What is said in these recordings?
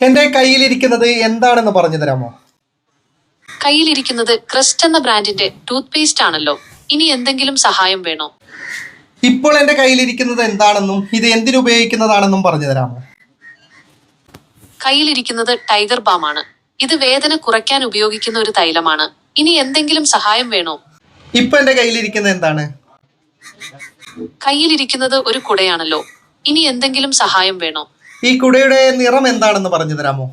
എന്റെ കയ്യിലിരിക്കുന്നത് എന്താണെന്ന് പറഞ്ഞു തരാമോ? കയ്യിലിരിക്കുന്നത് ക്രസ്റ്റ് എന്ന ബ്രാൻഡിന്റെ ടൂത്ത് പേസ്റ്റ് ആണല്ലോ. ഇനി എന്തെങ്കിലും സഹായം വേണോ? ഇപ്പോൾ എന്റെ കയ്യിലിരിക്കുന്നത് എന്താണെന്നും ഇത് എന്തിനുപയോഗിക്കുന്നതാണെന്നും പറഞ്ഞു തരാമോ? കയ്യിലിരിക്കുന്നത് ടൈഗർ ബാം ആണ്. ഇത് വേദന കുറയ്ക്കാൻ ഉപയോഗിക്കുന്ന ഒരു തൈലമാണ്. ഇനി എന്തെങ്കിലും സഹായം വേണോ? ഇപ്പൊ എന്റെ കയ്യിലിരിക്കുന്നത് എന്താണ്? കയ്യിലിരിക്കുന്നത് ഒരു കുടയാണല്ലോ. ഇനി എന്തെങ്കിലും സഹായം വേണോ? ഈ കുടയുടെ നിറം എന്താണെന്ന് പറഞ്ഞു തരാമോ?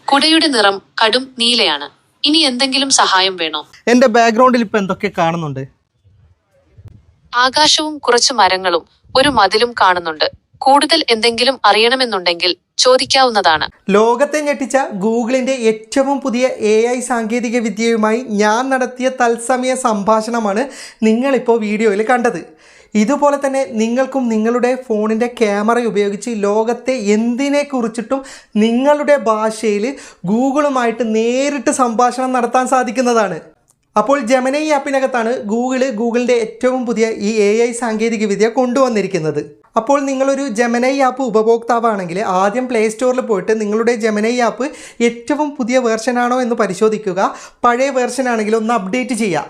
കുടയുടെ നിറം കടും നീലയാണ്. ഇനി എന്തെങ്കിലും സഹായം വേണോ? എന്റെ ബാക്ക്ഗ്രൗണ്ടിൽ ഇപ്പൊ എന്തൊക്കെ കാണുന്നുണ്ട്? ആകാശവും കുറച്ച് മരങ്ങളും ഒരു മതിലും കാണുന്നുണ്ട്. കൂടുതൽ എന്തെങ്കിലും അറിയണമെന്നുണ്ടെങ്കിൽ ചോദിക്കാവുന്നതാണ്. ലോകത്തെ ഞെട്ടിച്ച ഗൂഗിളിന്റെ ഏറ്റവും പുതിയ AI സാങ്കേതിക വിദ്യയുമായി ഞാൻ നടത്തിയ തത്സമയ സംഭാഷണമാണ് നിങ്ങളിപ്പോൾ വീഡിയോയിൽ കണ്ടത്. ഇതുപോലെ തന്നെ നിങ്ങൾക്കും നിങ്ങളുടെ ഫോണിൻ്റെ ക്യാമറ ഉപയോഗിച്ച് ലോകത്തെ എന്തിനെക്കുറിച്ചിട്ടും നിങ്ങളുടെ ഭാഷയിൽ ഗൂഗിളുമായിട്ട് നേരിട്ട് സംഭാഷണം നടത്താൻ സാധിക്കുന്നതാണ്. അപ്പോൾ ജെമിനി ആപ്പിനകത്താണ് ഗൂഗിളിൻ്റെ ഏറ്റവും പുതിയ ഈ AI സാങ്കേതിക വിദ്യ കൊണ്ടുവന്നിരിക്കുന്നത്. അപ്പോൾ നിങ്ങളൊരു ജെമിനി ആപ്പ് ഉപഭോക്താവാണെങ്കിൽ ആദ്യം പ്ലേ സ്റ്റോറിൽ പോയിട്ട് നിങ്ങളുടെ ജെമിനി ആപ്പ് ഏറ്റവും പുതിയ വേർഷനാണോ എന്ന് പരിശോധിക്കുക. പഴയ വേർഷൻ ആണെങ്കിൽ ഒന്ന് അപ്ഡേറ്റ് ചെയ്യുക.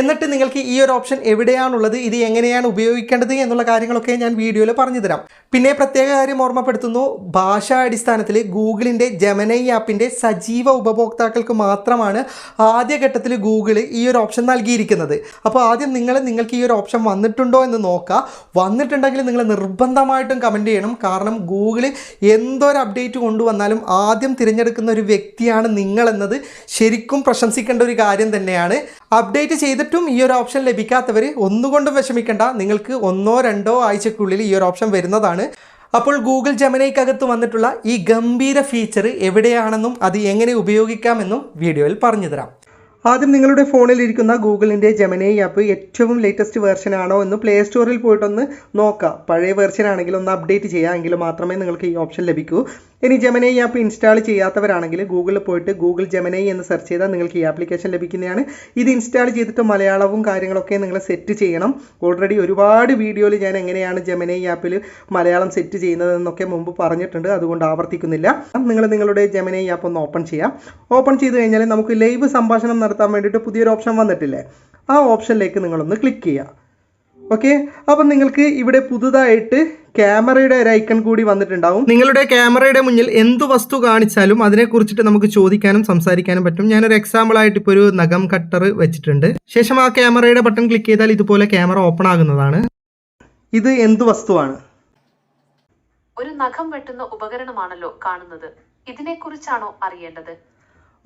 എന്നിട്ട് നിങ്ങൾക്ക് ഈ ഒരു ഓപ്ഷൻ എവിടെയാണുള്ളത്, ഇത് എങ്ങനെയാണ് ഉപയോഗിക്കേണ്ടത് എന്നുള്ള കാര്യങ്ങളൊക്കെ ഞാൻ വീഡിയോയിൽ പറഞ്ഞു തരാം. പിന്നെ പ്രത്യേക കാര്യം ഓർമ്മപ്പെടുത്തുന്നു, ഭാഷാ അടിസ്ഥാനത്തിൽ ഗൂഗിളിൻ്റെ ജെമിനി ആപ്പിൻ്റെ സജീവ ഉപഭോക്താക്കൾക്ക് മാത്രമാണ് ആദ്യഘട്ടത്തിൽ ഗൂഗിൾ ഈ ഒരു ഓപ്ഷൻ നൽകിയിരിക്കുന്നത്. അപ്പോൾ ആദ്യം നിങ്ങൾക്ക് ഈ ഒരു ഓപ്ഷൻ വന്നിട്ടുണ്ടോ എന്ന് നോക്കുക. വന്നിട്ടുണ്ടെങ്കിൽ നിങ്ങൾ നിർബന്ധമായിട്ടും കമൻറ്റ് ചെയ്യണം. കാരണം ഗൂഗിൾ എന്തൊരു അപ്ഡേറ്റ് കൊണ്ടുവന്നാലും ആദ്യം തിരഞ്ഞെടുക്കുന്ന ഒരു വ്യക്തിയാണ് നിങ്ങളെന്നത് ശരിക്കും പ്രശംസിക്കേണ്ട ഒരു കാര്യം തന്നെയാണ്. അപ്ഡേറ്റ് ചെയ്തിട്ടും ഈ ഒരു ഓപ്ഷൻ ലഭിക്കാത്തവർ ഒന്നുകൊണ്ടും വിഷമിക്കേണ്ട. നിങ്ങൾക്ക് 1-2 ആഴ്ചക്കുള്ളിൽ ഈ ഒരു ഓപ്ഷൻ വരുന്നതാണ്. അപ്പോൾ ഗൂഗിൾ ജെമിനിക്കകത്ത് വന്നിട്ടുള്ള ഈ ഗംഭീര ഫീച്ചർ എവിടെയാണെന്നും അത് എങ്ങനെ ഉപയോഗിക്കാമെന്നും വീഡിയോയിൽ പറഞ്ഞു തരാം. ആദ്യം നിങ്ങളുടെ ഫോണിൽ ഇരിക്കുന്ന ഗൂഗിളിൻ്റെ ജെമിനി ആപ്പ് ഏറ്റവും ലേറ്റസ്റ്റ് വേർഷൻ ആണോ എന്ന് പ്ലേ സ്റ്റോറിൽ പോയിട്ടൊന്ന് നോക്കുക. പഴയ വേർഷൻ ആണെങ്കിൽ ഒന്ന് അപ്ഡേറ്റ് ചെയ്യുക, എങ്കിൽ മാത്രമേ നിങ്ങൾക്ക് ഈ ഓപ്ഷൻ ലഭിക്കൂ. ഇനി ജെമിനി ആപ്പ് ഇൻസ്റ്റാൾ ചെയ്യാത്തവരാണെങ്കിൽ ഗൂഗിളിൽ പോയിട്ട് ഗൂഗിൾ ജെമിനി എന്ന് സെർച്ച് ചെയ്താൽ നിങ്ങൾക്ക് ഈ ആപ്ലിക്കേഷൻ ലഭിക്കുന്നതാണ്. ഇത് ഇൻസ്റ്റാൾ ചെയ്തിട്ട് മലയാളവും കാര്യങ്ങളൊക്കെ നിങ്ങൾ സെറ്റ് ചെയ്യണം. ഓൾറെഡി ഒരുപാട് വീഡിയോയിൽ ഞാൻ എങ്ങനെയാണ് ജെമിനി ആപ്പിൽ മലയാളം സെറ്റ് ചെയ്യുന്നതെന്നൊക്കെ മുമ്പ് പറഞ്ഞിട്ടുണ്ട്, അതുകൊണ്ട് ആവർത്തിക്കുന്നില്ല. നിങ്ങളുടെ ജെമിനി ആപ്പ് ഒന്ന് ഓപ്പൺ ചെയ്യാം. ഓപ്പൺ ചെയ്ത് കഴിഞ്ഞാൽ നമുക്ക് ലൈവ് സംഭാഷണം നടത്താൻ വേണ്ടിയിട്ട് പുതിയൊരു ഓപ്ഷൻ വന്നിട്ടില്ലേ, ആ ഓപ്ഷനിലേക്ക് നിങ്ങളൊന്ന് ക്ലിക്ക് ചെയ്യുക. ഓക്കെ, അപ്പം നിങ്ങൾക്ക് ഇവിടെ പുതുതായിട്ട് ക്യാമറയുടെ ഒരു ഐക്കൺ കൂടി വന്നിട്ടുണ്ടാവും. നിങ്ങളുടെ ക്യാമറയുടെ മുന്നിൽ എന്ത് വസ്തു കാണിച്ചാലും അതിനെക്കുറിച്ചിട്ട് നമുക്ക് ചോദിക്കാനും സംസാരിക്കാനും പറ്റും. ഞാനൊരു എക്സാമ്പിൾ ആയിട്ട് ഇപ്പോൾ ഒരു നഖം കട്ടർ വെച്ചിട്ടുണ്ട്. ശേഷം ആ ക്യാമറയുടെ ബട്ടൺ ക്ലിക്ക് ചെയ്താൽ ഇതുപോലെ ക്യാമറ ഓപ്പൺ ആകുന്നതാണ്. ഇത് എന്ത് വസ്തുവാണ്? ഒരു നഖം വെട്ടുന്ന ഉപകരണമാണല്ലോ കാണുന്നത്. ഇതിനെക്കുറിച്ചാണോ അറിയേണ്ടത്?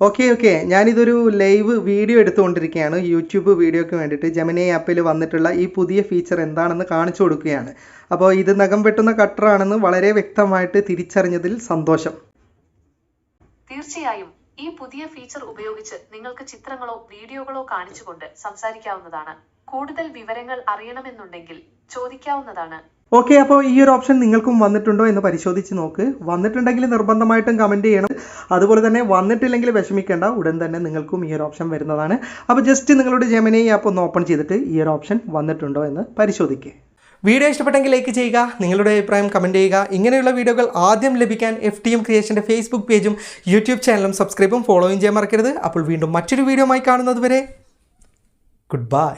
ഓക്കെ, ഞാനിതൊരു ലൈവ് വീഡിയോ എടുത്തുകൊണ്ടിരിക്കുകയാണ്. യൂട്യൂബ് വീഡിയോയ്ക്ക് വേണ്ടിയിട്ട് ജെമിനി ആപ്പിൽ വന്നിട്ടുള്ള ഈ പുതിയ ഫീച്ചർ എന്താണെന്ന് കാണിച്ചു കൊടുക്കുകയാണ്. അപ്പോൾ ഇത് നഖം വെട്ടുന്ന കട്ടറാണെന്ന് വളരെ വ്യക്തമായിട്ട് തിരിച്ചറിഞ്ഞതിൽ സന്തോഷം. തീർച്ചയായും ഈ പുതിയ ഫീച്ചർ ഉപയോഗിച്ച് നിങ്ങൾക്ക് ചിത്രങ്ങളോ വീഡിയോകളോ കാണിച്ചുകൊണ്ട് സംസാരിക്കാവുന്നതാണ്. കൂടുതൽ വിവരങ്ങൾ അറിയണമെന്നുണ്ടെങ്കിൽ ചോദിക്കാവുന്നതാണ്. ഓക്കെ, അപ്പോൾ ഈ ഒരു ഓപ്ഷൻ നിങ്ങൾക്കും വന്നിട്ടുണ്ടോ എന്ന് പരിശോധിച്ച് നോക്ക്. വന്നിട്ടുണ്ടെങ്കിൽ നിർബന്ധമായിട്ടും കമൻറ്റ് ചെയ്യണം. അതുപോലെ തന്നെ വന്നിട്ടില്ലെങ്കിൽ വിഷമിക്കേണ്ട, ഉടൻ തന്നെ നിങ്ങൾക്കും ഈ ഒരു ഓപ്ഷൻ വരുന്നതാണ്. അപ്പോൾ ജസ്റ്റ് നിങ്ങളുടെ ജെമിനി ആപ്പ് ഒന്ന് ഓപ്പൺ ചെയ്തിട്ട് ഈ ഒരു ഓപ്ഷൻ വന്നിട്ടുണ്ടോ എന്ന് പരിശോധിക്കുക. വീഡിയോ ഇഷ്ടപ്പെട്ടെങ്കിൽ ലൈക്ക് ചെയ്യുക, നിങ്ങളുടെ അഭിപ്രായം കമൻറ്റ് ചെയ്യുക. ഇങ്ങനെയുള്ള വീഡിയോകൾ ആദ്യം ലഭിക്കാൻ FTM ക്രിയേഷൻ്റെ ഫേസ്ബുക്ക് പേജും യൂട്യൂബ് ചാനലും സബ്സ്ക്രൈബും ഫോളോയും ചെയ്യാൻ മറക്കരുത്. അപ്പോൾ വീണ്ടും മറ്റൊരു വീഡിയോയുമായി കാണുന്നത് വരെ ഗുഡ് ബൈ.